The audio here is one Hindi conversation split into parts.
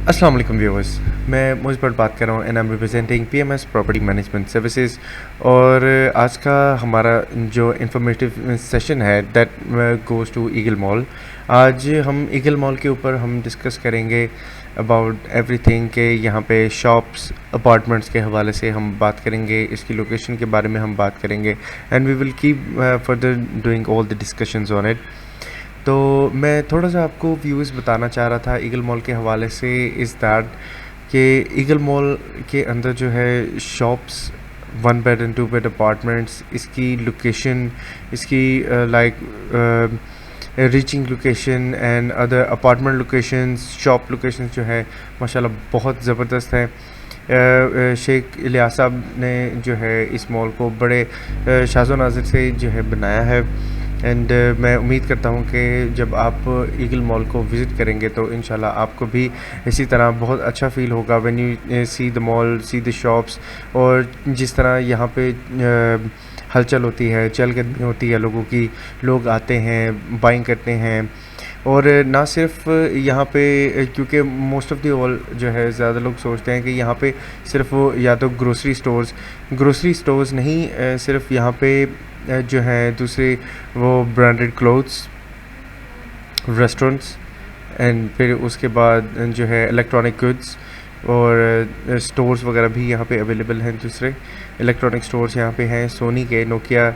अस्सलाम वालेकुम व्यूअर्स। मैं मुझपर बात कर रहा हूँ and I am representing PMS property management services. और आज का हमारा जो इन्फॉर्मेटिव सेशन है that goes to Eagle mall. आज हम ईगल मॉल के ऊपर हम डिस्कस करेंगे अबाउट एवरीथिंग के यहाँ पे शॉप्स अपार्टमेंट्स के हवाले से हम बात करेंगे, इसकी लोकेशन के बारे में हम बात करेंगे and we will keep further doing all the discussions on it. तो मैं थोड़ा सा आपको व्यूज़ बताना चाह रहा था ईगल मॉल के हवाले से इज़ दैट कि ईगल मॉल के अंदर जो है shops 1 bed and 2 bed apartments, इसकी लोकेशन, इसकी reaching location and other apartment locations, shop locations जो है माशाल्लाह बहुत ज़बरदस्त है। शेख इलियास साहब ने जो है इस मॉल को बड़े शाज़ो नाज़िर से जो है बनाया है एंड मैं उम्मीद करता हूँ कि जब आप ईगल मॉल को विज़िट करेंगे तो इंशाल्लाह आपको भी इसी तरह बहुत अच्छा फ़ील होगा when you see the mall, see the shops. और जिस तरह यहाँ पे हलचल होती है, चहलकदमी होती है लोगों की, लोग आते हैं, बाइंग करते हैं। और ना सिर्फ यहाँ पे क्योंकि मोस्ट ऑफ़ दी ऑल जो है ज़्यादा लोग सोचते हैं कि यहाँ पे सिर्फ वो या तो ग्रोसरी स्टोर्स नहीं, सिर्फ यहाँ पे जो है दूसरे वो ब्रांडेड क्लोथ्स, रेस्टोरेंट्स एंड फिर उसके बाद जो है इलेक्ट्रॉनिक गुड्स और स्टोर्स वगैरह भी यहाँ पे अवेलेबल हैं। दूसरे इलेक्ट्रॉनिक स्टोर्स यहाँ पे हैं, सोनी के, नोकिया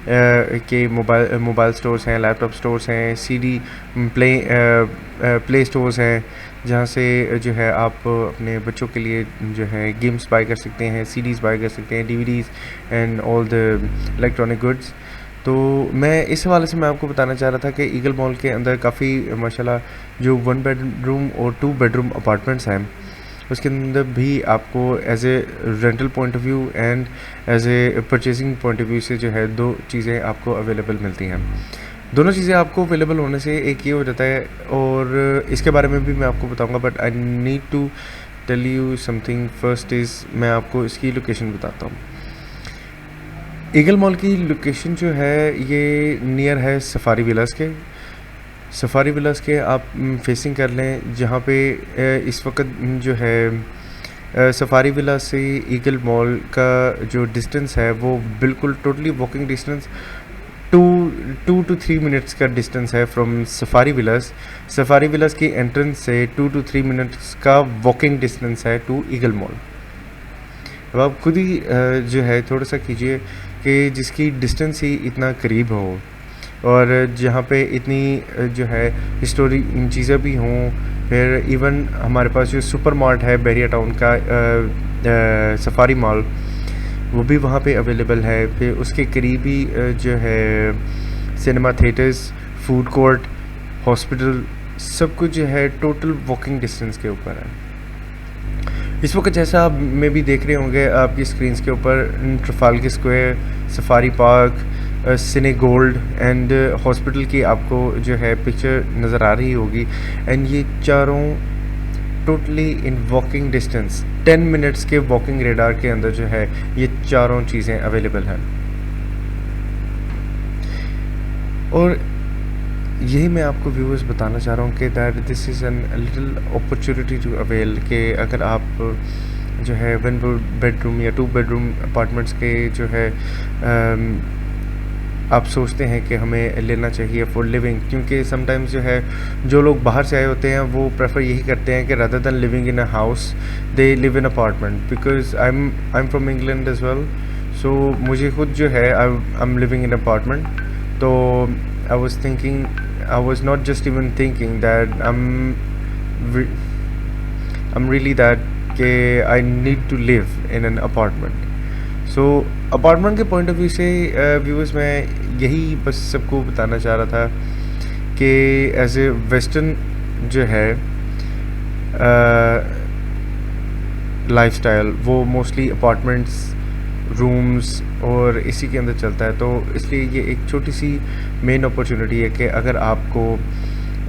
के मोबाइल स्टोर्स हैं, लैपटॉप स्टोर्स हैं, सीडी प्ले स्टोर्स हैं जहाँ से जो है आप अपने बच्चों के लिए जो है गेम्स बाय कर सकते हैं, सीडीज़ बाय कर सकते हैं, DVDs and all the electronic goods. तो मैं इस हवाले से मैं आपको बताना चाह रहा था कि ईगल मॉल के अंदर काफ़ी माशाल्लाह जो 1 बेडरूम और 2 बेडरूम अपार्टमेंट्स हैं उसके अंदर भी आपको as a rental point of view and as a purchasing point of view से जो है दो चीज़ें आपको अवेलेबल मिलती हैं। दोनों चीज़ें आपको अवेलेबल होने से एक ये हो जाता है, और इसके बारे में भी मैं आपको बताऊंगा, but I need to tell you something. First is मैं आपको इसकी लोकेशन बताता हूँ। ईगल मॉल की लोकेशन जो है ये नियर है सफारी विलास के। सफारी विलास के आप फेसिंग कर लें, जहाँ पे इस वक्त जो है सफारी विलास से ईगल मॉल का जो डिस्टेंस है वो बिल्कुल totally walking distance 2 to 3 minutes का डिस्टेंस है फ्रॉम सफारी विलास। सफारी विलास की एंट्रेंस से 2 to 3 मिनट्स का वॉकिंग डिस्टेंस है टू ईगल मॉल। अब आप खुद ही जो है थोड़ा सा कीजिए कि जिसकी डिस्टेंस ही इतना करीब हो और जहाँ पे इतनी जो है हिस्टोरिक चीज़ें भी हों, फिर इवन हमारे पास जो सुपर मार्ट है बैरिया टाउन का सफारी मॉल, वो भी वहाँ पे अवेलेबल है। फिर उसके करीबी जो है cinema theatres, food court, hospital, सब कुछ जो है टोटल वॉकिंग डिस्टेंस के ऊपर है। इस वक्त जैसा आप में भी देख रहे होंगे आपकी स्क्रीन्स के ऊपर Trafalgar Square, Safari Park, Cinegold and hospital की आपको जो है पिक्चर नज़र आ रही होगी। एंड ये चारों totally in walking distance 10 minutes के वॉकिंग रेडार के अंदर जो है ये चारों चीज़ें अवेलेबल हैं। और यही मैं आपको व्यूअर्स बताना चाह रहा हूँ कि that this is an little opportunity to avail कि अगर आप जो है 1 बेडरूम या 2 बेडरूम अपार्टमेंट्स के जो है आप सोचते हैं कि हमें लेना चाहिए फॉर लिविंग, क्योंकि समटाइम्स जो है जो लोग बाहर से आए होते हैं वो प्रेफर यही करते हैं कि rather than living in a house they live in apartment. Because I am from England as well, so मुझे खुद जो है I am living in apartment. तो I was not just even thinking that I'm really that कि I need to live in an apartment. So apartment के पॉइंट ऑफ व्यू से व्यूअर्स मैं यही बस सबको बताना चाह रहा था कि एज ए वेस्टर्न जो है लाइफस्टाइल वो मोस्टली अपार्टमेंट्स, रूम्स और इसी के अंदर चलता है। तो इसलिए ये एक छोटी सी मेन अपॉर्चुनिटी है कि अगर आपको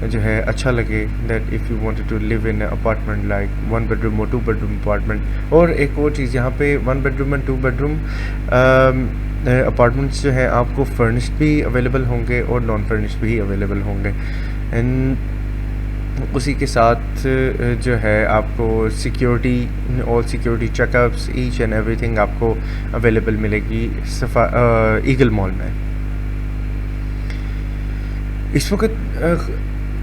जो है अच्छा लगे that if you wanted to live in apartment like 1 bedroom और 2 बेडरूम अपार्टमेंट। और एक और चीज़, यहाँ पे 1 बेडरूम एंड 2 बेडरूम अपार्टमेंट्स जो है आपको फर्निश्ड भी अवेलेबल होंगे और नॉन फर्निश्ड भी अवेलेबल होंगे। एंड उसी के साथ जो है आपको security, all security checkups, each and everything आपको अवेलेबल मिलेगी ईगल मॉल में। इस वक्त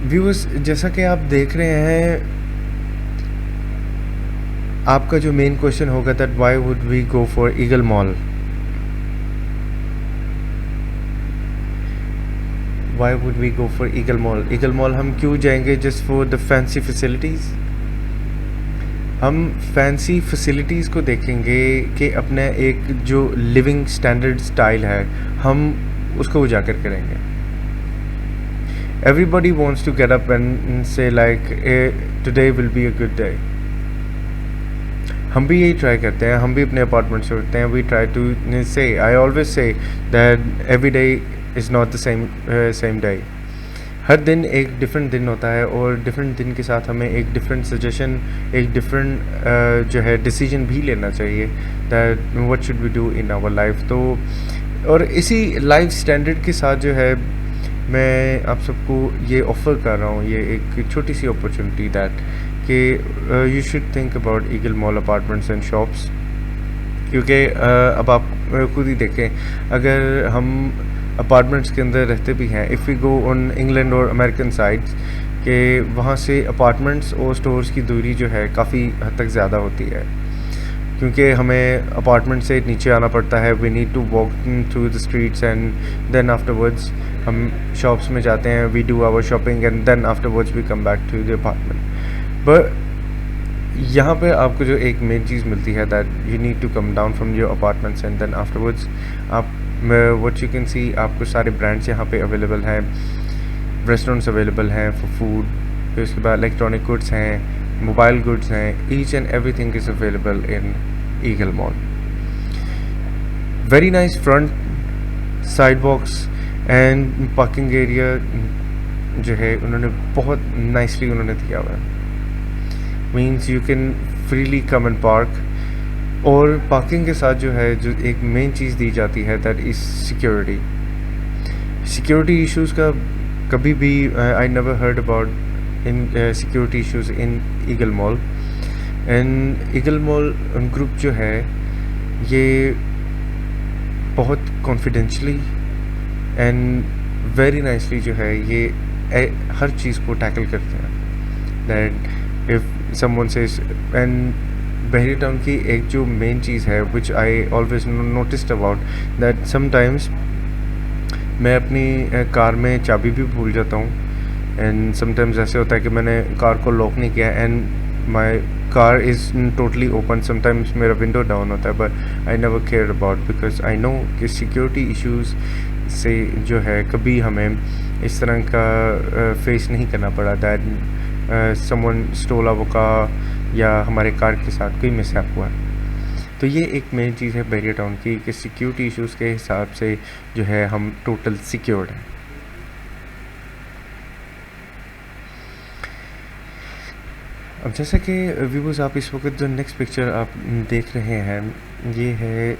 व्यूअर्स जैसा कि आप देख रहे हैं, आपका जो मेन क्वेश्चन होगा that why would we go for Eagle mall, why would we go for Eagle mall. Eagle mall हम क्यों जाएंगे? Just for the fancy facilities. हम फैंसी फैसिलिटीज़ को देखेंगे कि अपने एक जो लिविंग स्टैंडर्ड स्टाइल है हम उसको उजागर करेंगे। Everybody wants to get up and say like today will be a good day. हम भी यही ट्राई करते हैं, हम भी अपने अपार्टमेंट से उठते हैं, we try to say, I always say that every day is not the same day. हर दिन एक डिफरेंट दिन होता है और डिफरेंट दिन के साथ हमें एक डिफरेंट सजेशन, एक डिफरेंट जो है डिसीजन भी लेना चाहिए that what should we do in our life. तो और इसी लाइफ स्टैंडर्ड के साथ जो है मैं आप सबको ये ऑफ़र कर रहा हूँ, ये एक छोटी सी अपॉर्चुनिटी दैट कि you should think about eagle mall apartments and shops. क्योंकि अब आप खुद ही देखें, अगर हम अपार्टमेंट्स के अंदर रहते भी हैं, if we go on England और अमेरिकन साइड्स के वहाँ से अपार्टमेंट्स और स्टोर्स की दूरी जो है काफ़ी हद तक ज़्यादा होती है, क्योंकि हमें अपार्टमेंट से नीचे आना पड़ता है। We need to walk through the streets and then afterwards हम शॉप्स में जाते हैं, we do our shopping and then afterwards we come back to the apartment. But यहाँ पे आपको जो एक मेन चीज़ मिलती है that you need to come down from your apartments and then afterwards आप व्हाट यू कैन सी, आपको सारे ब्रांड्स यहाँ पे अवेलेबल हैं, रेस्टोरेंट्स अवेलेबल हैं फॉर फूड, फिर उसके बाद इलेक्ट्रॉनिक गुड्स हैं, मोबाइल गुड्स हैं, each and everything is available in Eagle mall. Very nice front side walks and parking area जो है उन्होंने बहुत नाइसली उन्होंने दिया हुआ है। Means you can freely come and park. और पार्किंग के साथ जो है जो एक मेन चीज़ दी जाती है that is security. Security issues का कभी भी I never heard about in security issues in Eagle mall. And eagle mall group जो है ये बहुत कॉन्फिडेंशली एंड वेरी नाइसली जो है ये हर चीज़ को टैकल करते हैं। That if someone says, and Bahria town की एक जो मेन चीज़ है which I always noticed about that sometimes मैं अपनी कार में चाबी भी भूल जाता हूँ। एंड समटाइम्स ऐसे होता है कि मैंने कार को लॉक नहीं किया and my car is totally open. Sometimes मेरा विंडो डाउन होता है but I never care about because I know कि सिक्योरिटी इश्यूज़ से जो है कभी हमें इस तरह का फेस नहीं करना पड़ा that someone stole our car या हमारे कार के साथ कोई मिसहैप हुआ। तो ये एक मेन चीज़ है बैरियर टाउन की कि सिक्योरिटी इश्यूज़ के हिसाब से जो है हम टोटल सिक्योर्ड हैं। अब जैसा कि व्यूअर्स आप इस वक्त जो नेक्स्ट पिक्चर आप देख रहे हैं ये है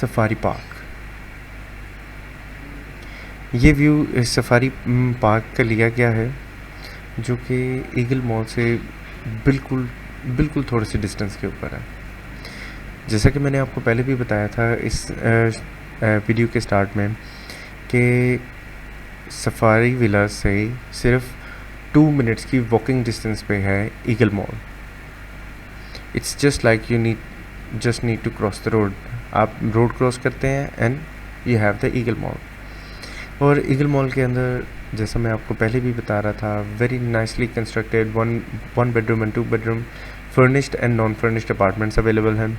सफारी पार्क। ये व्यू सफारी पार्क का लिया गया है जो कि ईगल मॉल से बिल्कुल थोड़े से डिस्टेंस के ऊपर है। जैसा कि मैंने आपको पहले भी बताया था इस वीडियो के स्टार्ट में कि सफारी विला से सिर्फ 2 मिनट्स की वॉकिंग डिस्टेंस पे है Eagle mall. It's just like you need to cross the road. आप रोड क्रॉस करते हैं and you have the Eagle mall. और ईगल मॉल के अंदर जैसा मैं आपको पहले भी बता रहा था very nicely constructed one bedroom and 2 bedroom furnished and non furnished apartments available हैं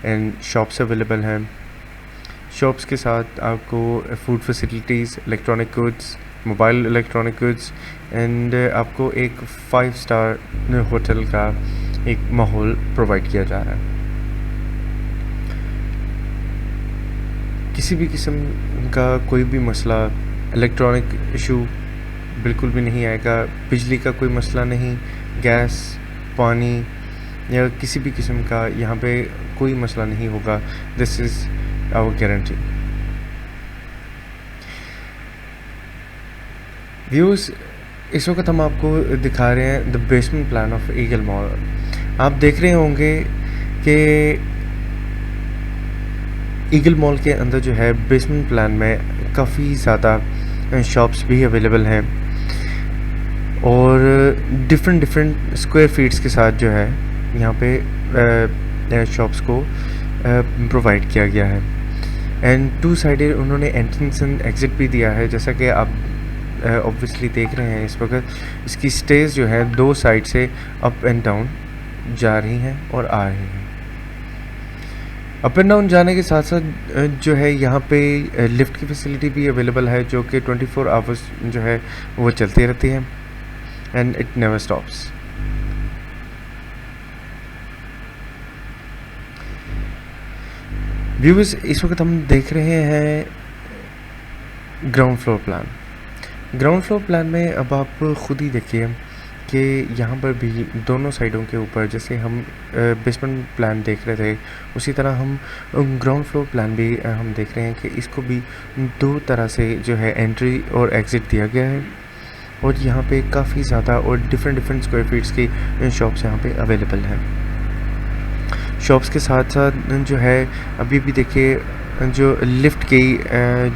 एंड शॉप्स अवेलेबल हैं। शॉप्स के साथ आपको food facilities, electronic goods, mobile electronic goods and आपको एक 5 स्टार होटल का एक माहौल प्रोवाइड किया जा रहा है। किसी भी किस्म का कोई भी मसला, इलेक्ट्रॉनिक इशू बिल्कुल भी नहीं आएगा, बिजली का कोई मसला नहीं, गैस, पानी या किसी भी किस्म का यहाँ पे कोई मसला नहीं होगा। This is our guarantee. Viewers इस वक्त हम आपको दिखा रहे हैं the basement plan of Eagle mall. आप देख रहे होंगे कि ईगल मॉल के अंदर जो है बेसमेंट प्लान में काफ़ी ज़्यादा शॉप्स भी अवेलेबल हैं और डिफरेंट डिफरेंट स्क्वायर फीट्स के साथ जो है यहाँ पे शॉप्स को प्रोवाइड किया गया है। एंड टू साइडेड उन्होंने एंट्रेंस एंड एग्ज़िट भी दिया है, जैसा कि आप ऑब्वियसली देख रहे हैं। इस वक्त इसकी स्टेज जो है दो साइड से अप एंड डाउन जा रही हैं और आ रही हैं। अप एंड डाउन जाने के साथ साथ जो है यहाँ पे लिफ्ट की फैसिलिटी भी अवेलेबल है, जो कि 24 आवर्स जो है वो चलती रहती है and it never stops. Viewers, इस वक्त हम देख रहे हैं ground floor plan. Ground floor plan में अब आप खुद ही देखिए कि यहाँ पर भी दोनों साइडों के ऊपर, जैसे हम बेसमेंट प्लान देख रहे थे, उसी तरह हम ग्राउंड फ्लोर प्लान भी हम देख रहे हैं कि इसको भी दो तरह से जो है एंट्री और एग्ज़िट दिया गया है। और यहाँ पे काफ़ी ज़्यादा और डिफरेंट डिफरेंट स्क्वायर फीट्स की शॉप्स यहाँ पे अवेलेबल हैं। शॉप्स के साथ साथ जो है अभी भी देखिए जो लिफ्ट की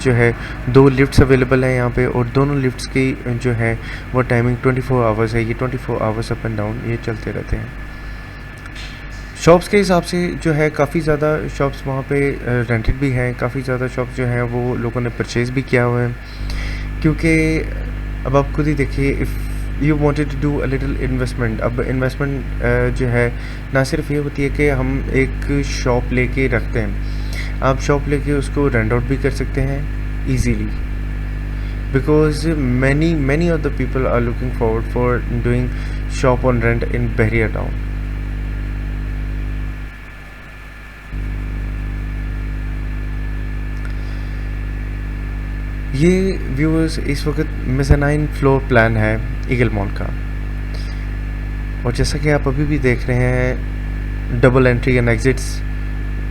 जो है दो लिफ्ट्स अवेलेबल हैं यहाँ पे, और दोनों लिफ्ट्स की जो है वो टाइमिंग 24 आवर्स है। ये 24 आवर्स अप एंड डाउन ये चलते रहते हैं। शॉप्स के हिसाब से जो है काफ़ी ज़्यादा शॉप्स वहाँ पे रेंटेड भी हैं, काफ़ी ज़्यादा शॉप्स जो हैं वो लोगों ने परचेज़ भी किया हुआ है, क्योंकि अब आप खुद ही देखिए, if you wanted to do a little investment. अब इन्वेस्टमेंट जो है ना सिर्फ ये होती है कि हम एक शॉप लेके रखते हैं, आप शॉप लेके उसको रेंट आउट भी कर सकते हैं easily, because many of the people are looking forward for doing shop on rent in Bahria town. ये व्यूअर्स इस वक्त मेज़ानाइन फ्लोर प्लान है ईगल मॉल का, और जैसा कि आप अभी भी देख रहे हैं double entry and exits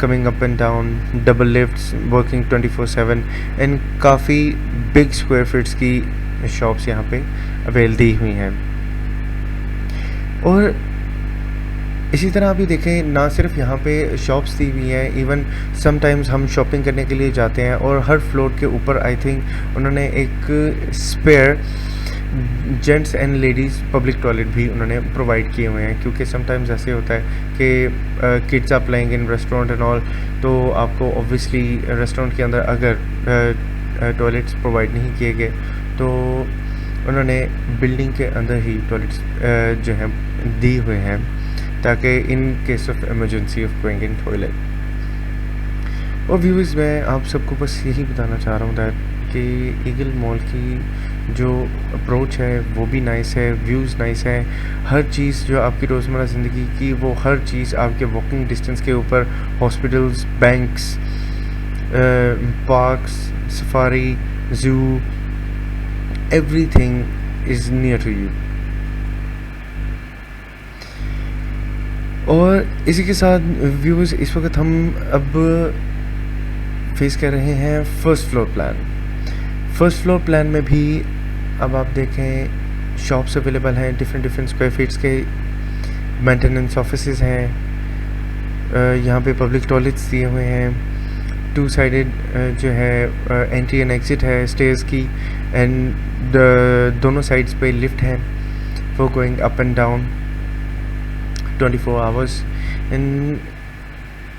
coming up and down, double lifts working 24/7 and काफ़ी बिग स्क्वायर फीट्स की शॉप्स यहाँ पे अवेल दी हुई हैं। और इसी तरह अभी देखें, ना सिर्फ यहाँ पे शॉप्स दी हुई हैं, इवन समटाइम्स हम शॉपिंग करने के लिए जाते हैं और हर फ्लोर के ऊपर आई थिंक उन्होंने एक spare gents and ladies public toilet भी उन्होंने प्रोवाइड किए हुए हैं, क्योंकि समटाइम्स ऐसे होता है कि kids are playing in restaurant and all, तो आपको ऑब्वियसली रेस्टोरेंट के अंदर अगर टॉयलेट्स प्रोवाइड नहीं किए गए तो उन्होंने बिल्डिंग के अंदर ही टॉयलेट्स जो है दी हुए हैं, ताकि in case of emergency of going in toilet. और व्यूज़, मैं आप सबको बस यही बताना चाह रहा हूँ दैट कि ईगल मॉल की जो अप्रोच है वो भी नाइस है, व्यूज़ नाइस है, हर चीज़ जो आपकी रोज़मर्रा ज़िंदगी की वो हर चीज़ आपके वॉकिंग डिस्टेंस के ऊपर, hospitals, banks, parks, safari, zoo, everything is near to you. और इसी के साथ व्यूज़ इस वक्त हम अब फेस कर रहे हैं first floor plan. First floor plan में भी अब आप देखें शॉप्स अवेलेबल हैं, डिफरेंट डिफरेंट स्क्वायर फीट्स के, मेंटेनेंस ऑफिसेज हैं, यहाँ पे पब्लिक टॉयलेट्स दिए हुए हैं, टू साइडेड जो है एंट्री एंड एग्ज़िट है स्टेयर्स की, एंड दोनों साइड्स पे लिफ्ट है for going up and down 24 hours. And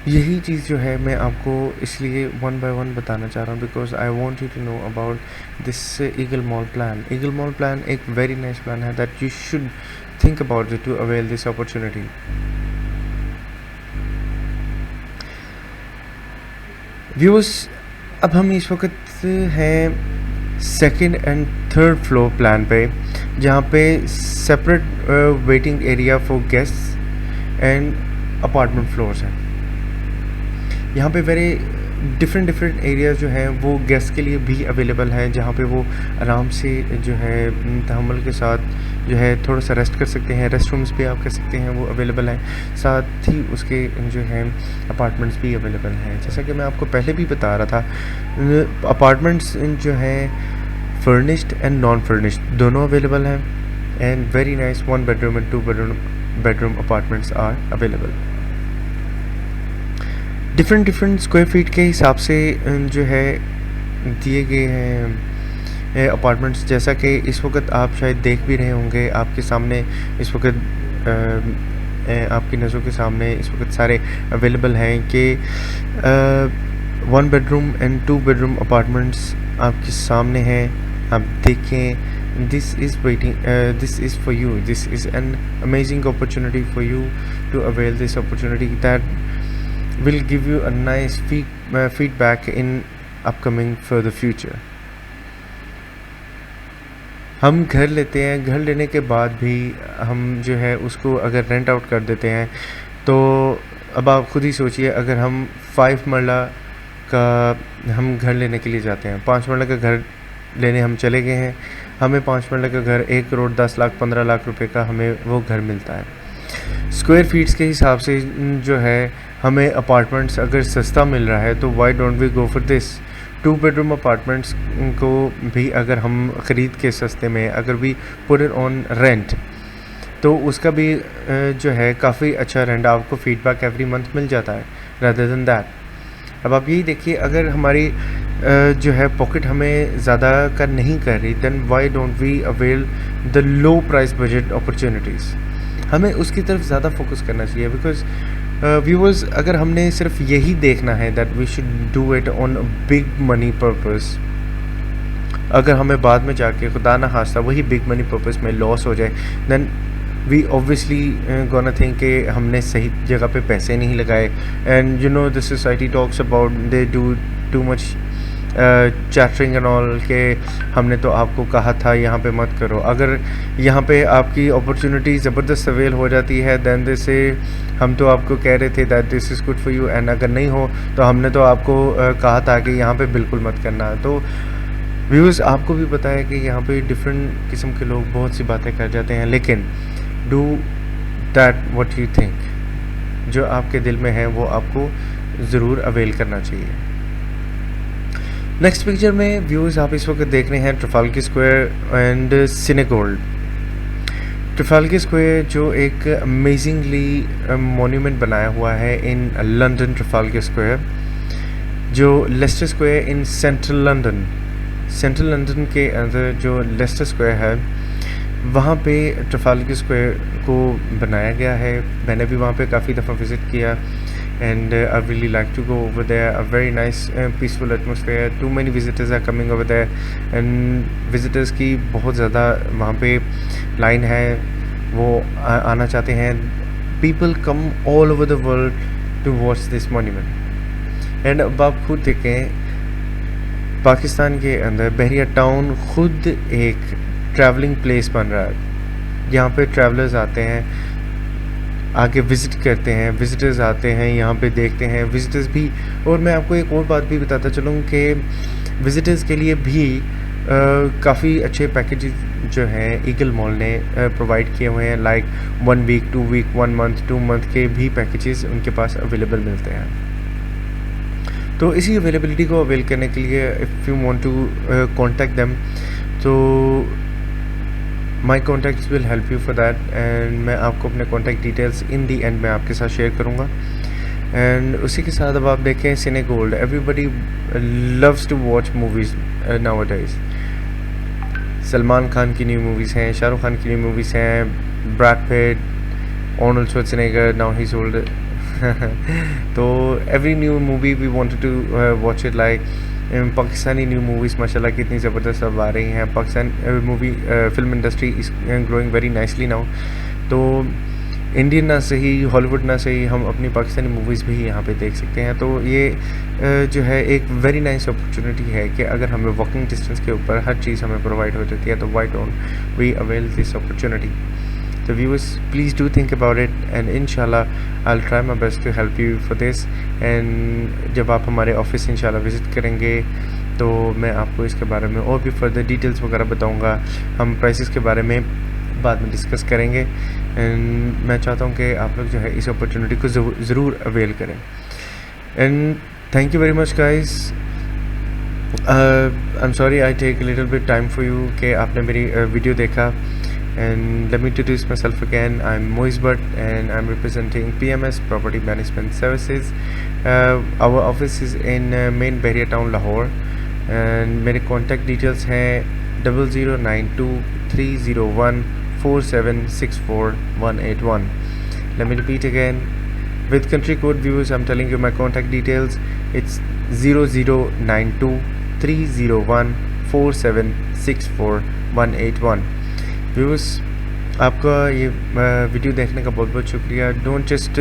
यही चीज़ जो है मैं आपको इसलिए वन बाय वन बताना चाह रहा हूँ, because I want you to know about this Eagle mall plan. Eagle mall plan एक वेरी नाइस प्लान है that you should think about it to avail this opportunity. Viewers, अब हम इस वक्त हैं second and third floor plan पे, जहाँ पे separate waiting area for guests and apartment floors हैं। यहाँ पे वेरी डिफरेंट एरियाज़ जो हैं वो गेस्ट के लिए भी अवेलेबल हैं, जहाँ पे वो आराम से जो है तहम्मुल के साथ जो है थोड़ा सा रेस्ट कर सकते हैं। रेस्ट रूम्स भी आप कर सकते हैं, वो अवेलेबल हैं, साथ ही उसके जो हैं अपार्टमेंट्स भी अवेलेबल हैं। जैसा कि मैं आपको पहले भी बता रहा था, अपार्टमेंट्स जो हैं फर्निश्ड एंड नॉन फर्निश्ड दोनों अवेलेबल हैं, and very nice 1 bedroom and 2 bedroom apartments are available. Different square feet के हिसाब से जो है दिए गए हैं अपार्टमेंट्स, जैसा कि इस वक्त आप शायद देख भी रहे होंगे आपके सामने इस वक्त आपकी नज़रों के सामने इस वक्त सारे अवेलेबल हैं कि 1 bedroom एंड 2 bedroom अपार्टमेंट्स आपके सामने हैं। आप देखें, this is for you, this is an amazing opportunity for you to avail this opportunity that will give you a nice feedback in upcoming further future। हम घर लेते हैं, घर लेने के बाद भी हम जो है उसको अगर रेंट आउट कर देते हैं, तो अब आप खुद ही सोचिए, अगर हम 5 मरला का हम घर लेने के लिए जाते हैं, 5 मरला का घर लेने हम चले गए हैं, हमें 5 मरला का घर 1 करोड़ 10 लाख 15 लाख रुपए का हमें वो घर मिलता है। स्क्वायर फीट्स के हिसाब से जो है हमें अपार्टमेंट्स अगर सस्ता मिल रहा है तो why don't we go for this. 2 bedroom apartments को भी अगर हम ख़रीद के सस्ते में अगर भी पुट इट ऑन रेंट, तो उसका भी जो है काफ़ी अच्छा रेंट आपको फीडबैक एवरी मंथ मिल जाता है रादर देन दैट। अब आप यही देखिए, अगर हमारी जो है पॉकेट हमें ज़्यादा का नहीं कर रही, then why don't we avail the low price budget opportunities. हमें उसकी तरफ ज़्यादा फोकस करना चाहिए, बिकॉज व्यूअर्स अगर हमने सिर्फ यही देखना है that we should do it on big money purpose, अगर हमें बाद में जाके खुदा ना खास्ता वही बिग मनी पर्पस में लॉस हो जाए, then we obviously gonna think कि हमने सही जगह पे पैसे नहीं लगाए। And you know the society talks about they do too much chattering and all के हमने तो आपको कहा था यहाँ पे मत करो। अगर यहाँ पे आपकी अपॉर्चुनिटी ज़बरदस्त अवेल हो जाती है, दैन दे से हम तो आपको कह रहे थे that this is good for you, and अगर नहीं हो तो हमने तो आपको कहा था कि यहाँ पे बिल्कुल मत करना। तो व्यूअर्स आपको भी पता है कि यहाँ पे डिफरेंट किस्म के लोग बहुत सी बातें कर जाते हैं, लेकिन do that what you think, जो आपके दिल में है वो आपको ज़रूर अवेल करना चाहिए। नेक्स्ट पिक्चर में व्यूअर्स आप इस वक्त देख रहे हैं ट्रफाल्गर स्क्वायर एंड सिनेगोल्ड। ट्रफाल्गर स्क्वायर जो एक अमेजिंगली मॉन्यूमेंट बनाया हुआ है इन लंदन, ट्रफाल्गर स्क्वायर जो Leicester Square in central London के अंदर जो लेस्टर स्क्वायर है, वहाँ पे ट्रफाल्गर स्क्वायर को बनाया गया है। मैंने भी वहाँ पे काफ़ी दफ़ा विज़िट किया, and I really like to go over there. A very nice peaceful atmosphere. Too many visitors are coming over there, and visitors की बहुत ज़्यादा वहाँ पे लाइन है, वो आना चाहते हैं। People come all over the world to watch this monument. And अब आप खुद देखें, पाकिस्तान के अंदर बहरिया टाउन खुद एक ट्रैवलिंग प्लेस बन रहा है। यहाँ पे ट्रैवलर्स आते हैं, आके विज़िट करते हैं, विज़िटर्स आते हैं यहाँ पे देखते हैं विज़िटर्स भी। और मैं आपको एक और बात भी बताता चलूँ कि विज़िटर्स के लिए भी काफ़ी अच्छे पैकेजेस जो हैं ईगल मॉल ने प्रोवाइड किए हुए हैं, like 1 week 2 week 1 month 2 month के भी पैकेजेस उनके पास अवेलेबल मिलते हैं। तो इसी अवेलेबिलिटी को अवेल करने के लिए if you want to contact them, तो my contacts will help you for that, and मैं आपको अपने contact details in the end में आपके साथ शेयर करूँगा। एंड उसी के साथ अब आप देखें Cinegold, everybody loves to watch movies nowadays. Salman Khan की न्यू मूवीज़ हैं, शाहरुख खान की न्यू मूवीज़ हैं, Brad Pitt, Arnold Schwarzenegger, now he is old. तो every new movie we wanted to watch it, like Pakistani new movies माशाल्लाह कितनी ज़बरदस्त अब आ रही हैं। Pakistan movie film industry is growing very nicely now. तो इंडियन ना सही, हॉलीवुड ना सही, हम अपनी पाकिस्तानी मूवीज़ भी यहाँ पे देख सकते हैं। तो ये जो है एक वेरी नाइस अपॉर्चुनिटी है कि अगर हमें वॉकिंग डिस्टेंस के ऊपर हर चीज़ हमें प्रोवाइड हो जाती है, तो why don't we avail this opportunity. So viewers, please do think about it, and inshallah I'll try my best to help you for this। and जब आप हमारे ऑफिस इंशाल्लाह विज़िट करेंगे तो मैं आपको इसके बारे में और भी फर्दर डिटेल्स वगैरह बताऊंगा। हम प्राइसेस के बारे में बाद में डिस्कस करेंगे, एंड मैं चाहता हूँ कि आप लोग जो है इस अपॉर्चुनिटी को ज़रूर अवेल करें। And thank you very much guys. I am sorry I take little bit time for you कि आपने मेरी वीडियो देखा. And let me introduce myself again. I'm Moiz Bhatt and I'm representing PMS Property Management Services. Our office is in main Bahria Town, Lahore. And मेरे contact details हैं 00923014764181. Let me repeat again. With country code viewers, I'm telling you my contact details. It's 00923014764181. Viewers, आपका ये वीडियो देखने का बहुत बहुत शुक्रिया. Don't just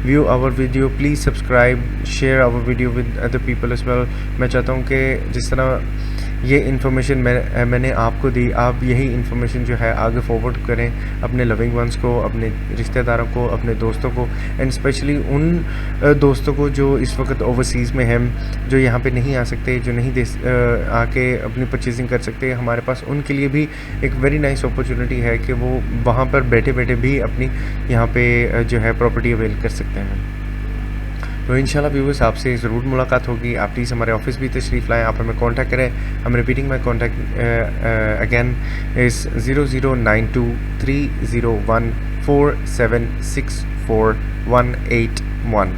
view our video, please subscribe, share our video with other people as well. मैं चाहता हूँ कि जिस तरह ये इन्फॉर्मेशन मैंने आपको दी, आप यही इन्फॉर्मेशन जो है आगे फॉरवर्ड करें अपने लविंग वंस को, अपने रिश्तेदारों को, अपने दोस्तों को, एंड स्पेशली उन दोस्तों को जो इस वक्त ओवरसीज़ में हैं, जो यहाँ पे नहीं आ सकते, जो नहीं आके अपनी परचेजिंग कर सकते. हमारे पास उनके लिए भी एक वेरी नाइस अपॉर्चुनिटी है कि वो वहाँ पर बैठे बैठे भी अपनी यहाँ पे जो है प्रॉपर्टी अवेल कर सकते हैं. तो इंशाल्लाह व्यूअर्स, आपसे ज़रूर मुलाकात होगी. आप प्लीज़ हमारे ऑफिस भी तशरीफ़ लाएँ, आप हमें कांटेक्ट करें. I'm repeating my contact again is 00923014764181.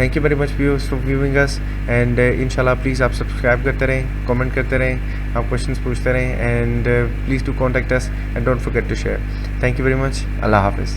Thank you very much viewers for viewing us. And इंशाल्लाह प्लीज़ आप सब्सक्राइब करते रहें, कमेंट करते रहें, आप क्वेश्चंस पूछते रहें, and please do contact us and don't forget to share. Thank you very much. अल्लाह हाफिज़.